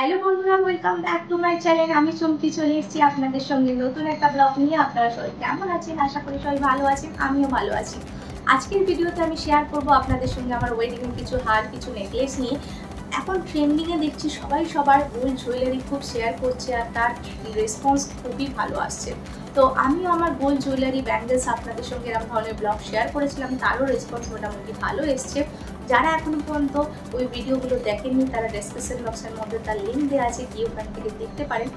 Hello বন্ধুরা, welcome back to my channel. আমি চুমকি চলে এসেছি আপনাদের সঙ্গে নতুন একটা ব্লগ নিয়ে। আপনারা সবাই কেমন আছেন? আশা করি সবাই ভালো আছেন, আমিও ভালো আছি। আজকের ভিডিওতে আমি শেয়ার করব আপনাদের সঙ্গে আমার ওয়েডিং কিছু হার, কিছু নেকলেস নিয়ে। এখন ট্রেন্ডিংয়ে দেখছি সবাই সবার গোল্ড জুয়েলারি খুব শেয়ার করছে আর তার রেসপন্স খুবই ভালো আসছে। তো আমিও আমার গোল্ড জুয়েলারি ব্যাঙ্গেলস আপনাদের সঙ্গে এরকম ধরনের ব্লগ শেয়ার করেছিলাম, তারও রেসপন্স মোটামুটি ভালো এসছে। যারা এখনো পর্যন্ত ওই ভিডিওগুলো দেখেননি তারা ডেসক্রিপশন বক্সের মধ্যে তার লিঙ্ক দেওয়া আছে, গিয়ে ওখান থেকে দেখতে পারেন।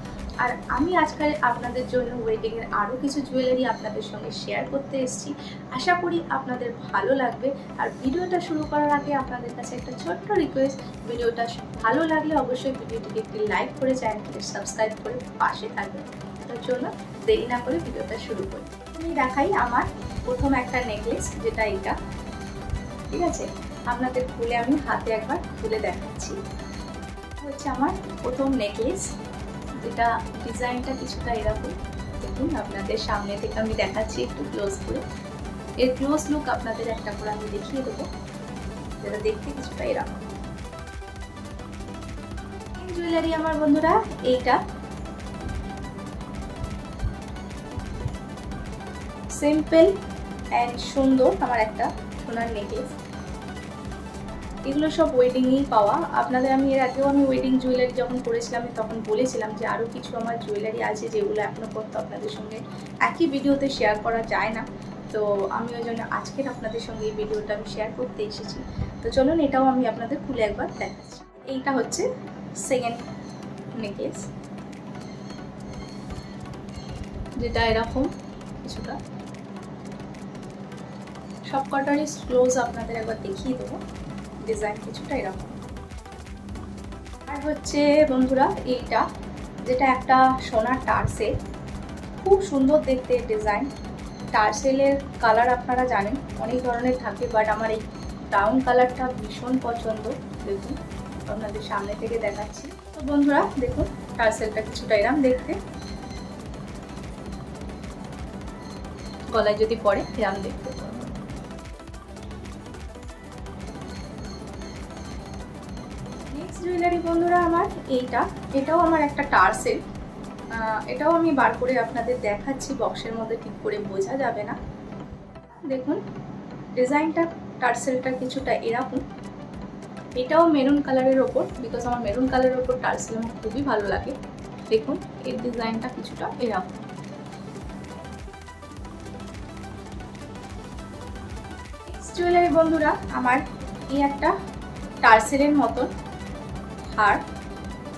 আর আমি আজকাল আপনাদের জন্য ওয়েডিংয়ের আরও কিছু জুয়েলারি আপনাদের সঙ্গে শেয়ার করতে এসেছি। আশা করি আপনাদের ভালো লাগবে। আর ভিডিওটা শুরু করার আগে আপনাদের কাছে একটা ছোট্ট রিকোয়েস্ট, ভিডিওটা ভালো লাগলে অবশ্যই ভিডিওটিকে একটি লাইক করে চ্যানেলটিকে সাবস্ক্রাইব করে পাশে থাকবেন। তার জন্য দেরি না করে ভিডিওটা শুরু করি। আমি দেখাই আমার প্রথম একটা নেকলেস, যেটা এটা, ঠিক আছে? আপনাদের খুলে আমি হাতে একবার খুলে দেখাচ্ছি। হচ্ছে আমার প্রথম নেকলেস, যেটা ডিজাইনটা কিছুটা এরকম। দেখুন, আপনাদের সামনে থেকে আমি দেখাচ্ছি একটু ক্লোজ করে। এর ক্লোজ লুক আপনাদের একটা করে আমি দেখিয়ে দেবো, যেটা দেখতে কিছুটা এরকম। জুয়েলারি আমার বন্ধুরা এইটা সিম্পল অ্যান্ড সুন্দর আমার একটা সোনার নেকলেস। এগুলো সব ওয়েডিংয়েই পাওয়া। আপনাদের আমি এর আগেও আমি ওয়েডিং জুয়েলারি যখন করেছিলাম তখন বলেছিলাম যে আরও কিছু আমার জুয়েলারি আছে যেগুলো এখনও পর্যন্ত আপনাদের সঙ্গে একই ভিডিওতে শেয়ার করা যায় না। তো আমি ওই জন্য আজকের আপনাদের সঙ্গে এই ভিডিওটা আমি শেয়ার করতে এসেছি। তো চলুন এটাও আমি আপনাদের খুলে একবার দেখাচ্ছি। এইটা হচ্ছে সেকেন্ড নেকলেস, যেটা এরকম কিছুটা। সব কটারই ক্লোজ আপনাদের একবার দেখিয়ে দেবো। ডিজাইন কিছুটা এরকম। আর হচ্ছে বন্ধুরা এইটা, যেটা একটা সোনার টার্সেল, খুব সুন্দর দেখতে ডিজাইন। টার্সেলের কালার আপনারা জানেন অনেক ধরনের থাকে, বাট আমার এই ব্রাউন কালারটা ভীষণ পছন্দ। দেখুন, আপনাদের সামনে থেকে দেখাচ্ছি। তো বন্ধুরা দেখুন, টার্সেলটা কিছুটা এরকম দেখতে, গলায় যদি পড়ে এরকম দেখতে। জুয়েলারি বন্ধুরা আমার এটাও আমার একটা টার্সেল। এটাও আমি বার করে আপনাদের দেখাচ্ছি, বক্সের মধ্যে ঠিক করে বোঝা যাবে না। দেখুন ডিজাইনটা, টার্সেলটা কিছুটা এরকম। এটাও মেরুন কালারের ওপর, বিকজ আমার মেরুন কালারের ওপর টার্সেল আমার খুবই ভালো লাগে। দেখুন এর ডিজাইনটা কিছুটা এরকম। জুয়েলারি বন্ধুরা আমার এই একটা টার্সেলের মতন হার।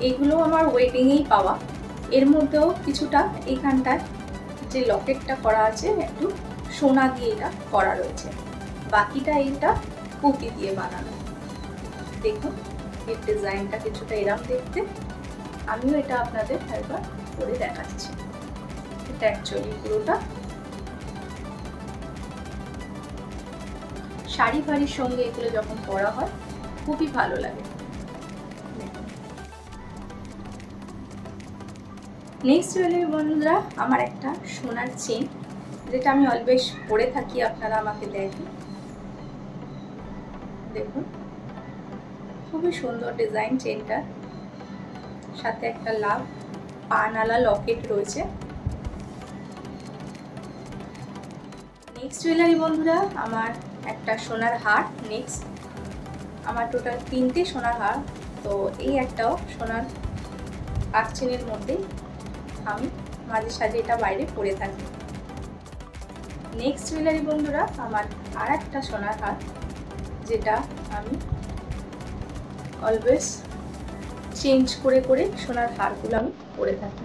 এগুলো আমার ওয়েডিংয়েই পাওয়া। এর মধ্যেও কিছুটা এইখানটায় যে লকেটটা করা আছে একটু সোনা দিয়ে এটা করা রয়েছে, বাকিটা এইটা পুঁতি দিয়ে বানানো। দেখুন এর ডিজাইনটা কিছুটা এরকম দেখতে। আমিও এটা আপনাদের একবার করে দেখাচ্ছি। এটা অ্যাকচুয়ালি পুরোটা শাড়ি ফাড়ির সঙ্গে এগুলো যখন পরা হয় খুবই ভালো লাগে। নেক্সট জুয়েলারি বন্ধুরা আমার একটা সোনার চেন, যেটা আমি অলওয়েজ পরে থাকি, আপনারা আমাকে দেখেন। দেখুন খুবই সুন্দর ডিজাইন চেনটা, সাথে একটা লাভ পানালা লকেট রয়েছে। নেক্সট জুয়েলারি বন্ধুরা আমার একটা সোনার হার। নেক্সট আমার টোটাল 3টে সোনার হার। তো এই একটাও সোনার কাঠ চেনের মধ্যে আমি মাঝে সাঝে এটা বাইরে পরে থাকি। নেক্সট জুয়েলারি বন্ধুরা আমার আর একটা সোনার হার, যেটা আমি অলওয়েজ চেঞ্জ করে করে সোনার হারগুলো আমি পরে থাকি।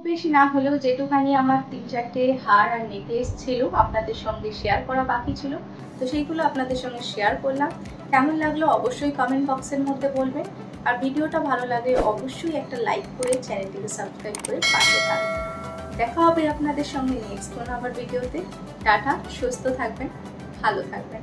বেশি না হলেও যেটুখানি আমার 3-4টে হার আর নেকলেস ছিল আপনাদের সঙ্গে শেয়ার করা বাকি ছিল, তো সেইগুলো আপনাদের সঙ্গে শেয়ার করলাম। কেমন লাগলো অবশ্যই কমেন্ট বক্সের মধ্যে বলবেন। আর ভিডিওটা ভালো লাগে অবশ্যই একটা লাইক করে চ্যানেলটিকে সাবস্ক্রাইব করে পাশে থাকবেন। দেখা হবে আপনাদের সঙ্গে নেক্সট কোনো আবার ভিডিওতে। টাটা, সুস্থ থাকবেন, ভালো থাকবেন।